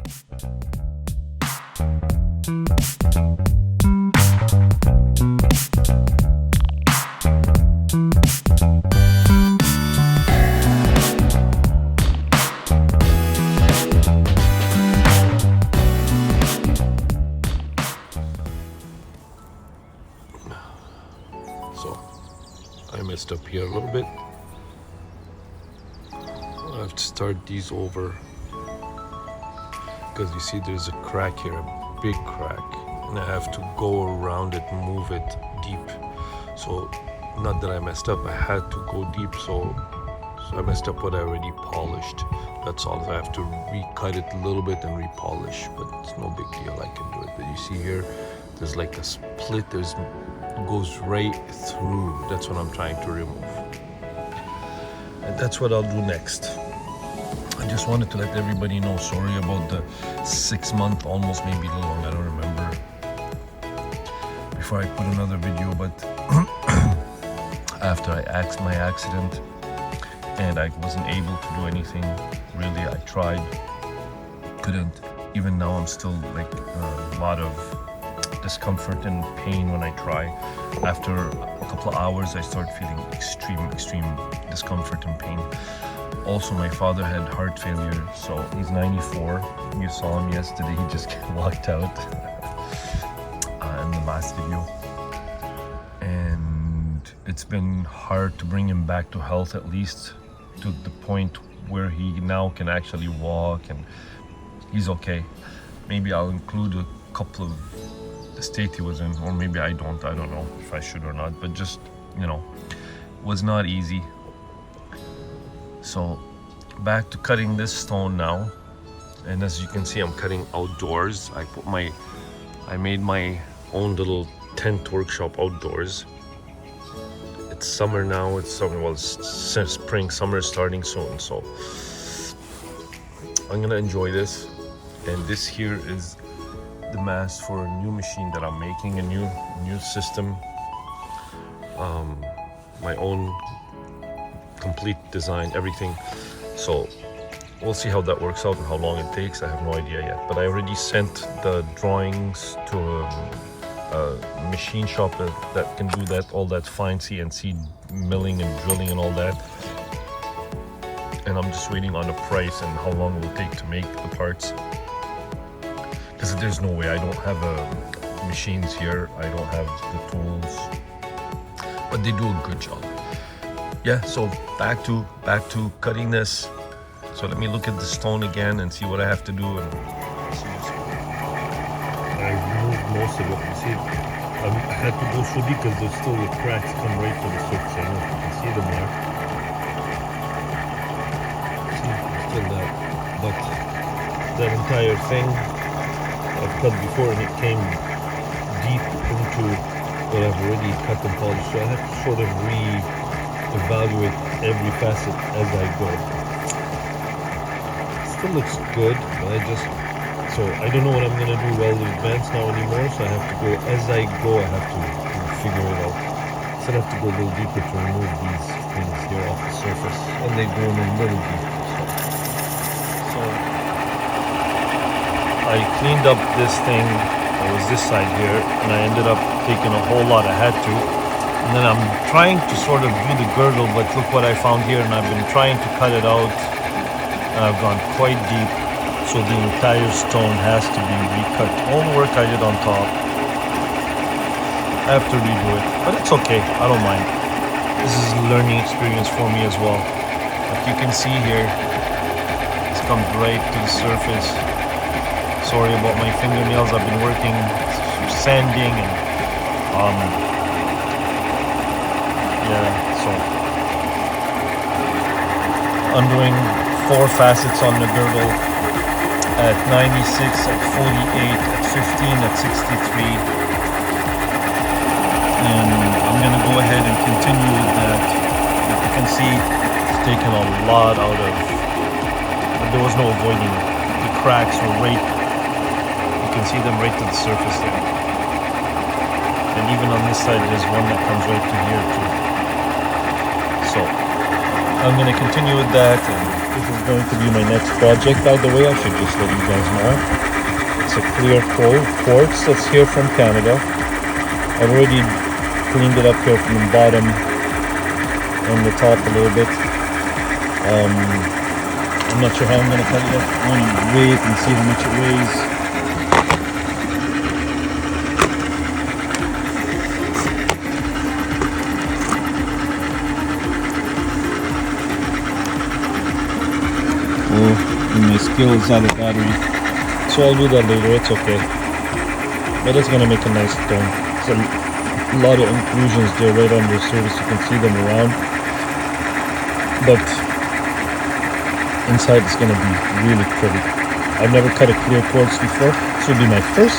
So I messed up here a little bit. I have to start these over because you see there's a crack here, a big crack, and I have to go around it, move it deep. So not that I messed up, I had to go deep, so I messed up what I already polished. That's all. I have to recut it a little bit and repolish, but it's no big deal, I can do it. But you see here, there's like a split, it goes right through. That's what I'm trying to remove. And that's what I'll do next. I just wanted to let everybody know, sorry about the 6 month, almost maybe a little long, I don't remember, before I put another video, but after my accident and I wasn't able to do anything, really, I tried, couldn't. Even now I'm still like a lot of discomfort and pain when I try. After a couple of hours I start feeling extreme discomfort and pain. Also, my father had heart failure, so he's 94. You saw him yesterday, he just walked out in the last video. And it's been hard to bring him back to health, at least to the point where he now can actually walk and he's okay. Maybe I'll include a couple of the state he was in, or maybe I don't know if I should or not, but just, you know, was not easy. So back to cutting this stone now, and as you can see, I'm cutting outdoors. I made my own little tent workshop outdoors. It's summer now, it's spring, summer is starting soon, so I'm gonna enjoy this. And this here is the mask for a new machine that I'm making, a new system, my own complete design, everything. So we'll see how that works out and how long it takes. I have no idea yet, but I already sent the drawings to a machine shop that can do that, all that fine CNC milling and drilling and all that. And I'm just waiting on the price and how long it will take to make the parts. Because there's no way, I don't have machines here, I don't have the tools, but they do a good job. Yeah, so back to cutting this. So let me look at the stone again and see what I have to do. And I removed most of it. You see, I had to go through because there's still the cracks come right to the surface. I don't know if you can see them there. See, still that, but that entire thing I've cut before, and it came deep into what I've already cut and polished. So I have to sort of re-evaluate every facet as I go. Still looks good, but I don't know what I'm gonna do well in advance now anymore, so I have to go as I go. I have to figure it out. So I have to go a little deeper to remove these things here off the surface, and they go in a little deeper. So I cleaned up this thing. It was this side here, and I ended up taking a whole lot. I had to, and then I'm trying to sort of do the girdle, but look what I found here, and I've been trying to cut it out, and I've gone quite deep. So the entire stone has to be recut. All the work I did on top, I have to redo it, but it's okay, I don't mind. This is a learning experience for me as well. Like you can see here, it's come right to the surface. Sorry about my fingernails, I've been working sanding and yeah, so I'm doing 4 facets on the girdle. At 96, at 48, at 15, at 63. And I'm gonna go ahead and continue with that. Like you can see, it's taken a lot out of, but there was no avoiding it. The cracks were right, you can see them right to the surface there. And even on this side, there's one that comes right to here too. So, I'm gonna continue with that and This is going to be my next project, by the way. I should just let you guys know. It's a clear quartz that's here from Canada. I've already cleaned it up here from the bottom and the top a little bit. I'm not sure how I'm going to cut it up. I want to weigh it and see how much it weighs. And my skills out of battery. So I'll do that later, it's okay. But it's going to make a nice stone. It's a lot of inclusions there right on the surface. You can see them around. But inside it's going to be really pretty. I've never cut a clear quartz before. This will be my first.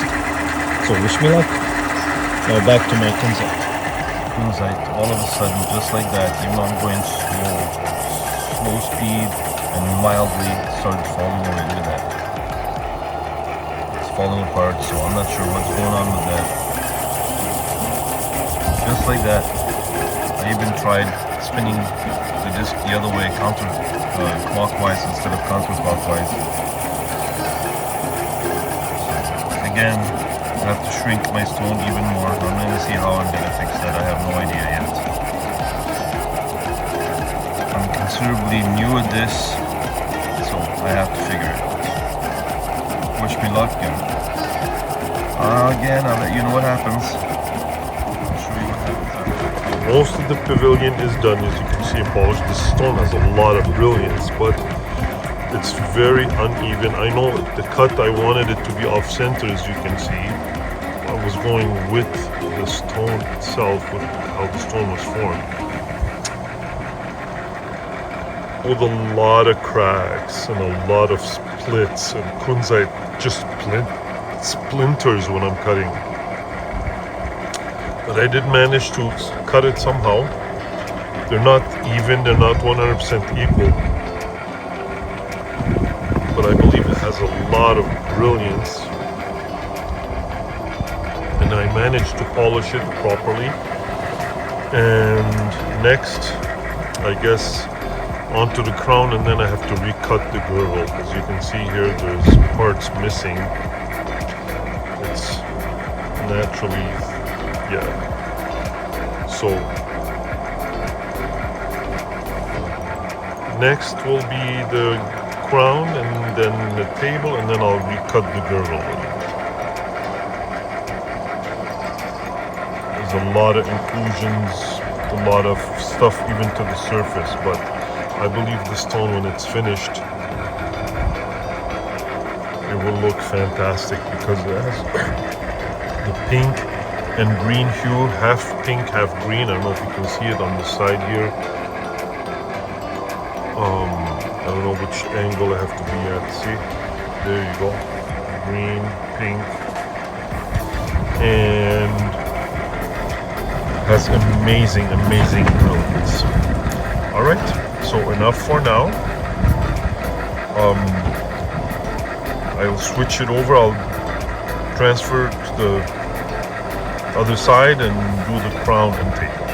So wish me luck. Now back to my Kunzite. Kunzite, all of a sudden, just like that, even though I'm going slow speed and mildly, started falling away. Look at that. It's falling apart, so I'm not sure what's going on with that. Just like that. I even tried spinning the disc the other way, clockwise instead of counterclockwise. Again, I have to shrink my stone even more. I'm going to see how I'm going to fix that. I have no idea yet. I'm considerably new at this, so I have to figure it out. Wish me luck, again, I'll let you know what happens. I'll show you what happens. Most of the pavilion is done, as you can see, polished. This stone has a lot of brilliance, but it's very uneven. I know the cut, I wanted it to be off center, as you can see. I was going with the stone itself, with how the stone was formed. With a lot of cracks and a lot of splits, and Kunzite just splinters when I'm cutting. But I did manage to cut it somehow. They're not even, they're not 100% equal. But I believe it has a lot of brilliance. And I managed to polish it properly. And next, I guess, onto the crown, and then I have to recut the girdle. As you can see here, there's parts missing. It's naturally, yeah. So next will be the crown, and then the table, and then I'll recut the girdle. There's a lot of inclusions, a lot of stuff even to the surface, but I believe the stone, when it's finished, it will look fantastic because it has the pink and green hue, half pink, half green. I don't know if you can see it on the side here. I don't know which angle I have to be at. See? There you go. Green, pink, and has amazing brilliance. All right. So enough for now. I'll switch it over. I'll transfer to the other side and do the crown and table.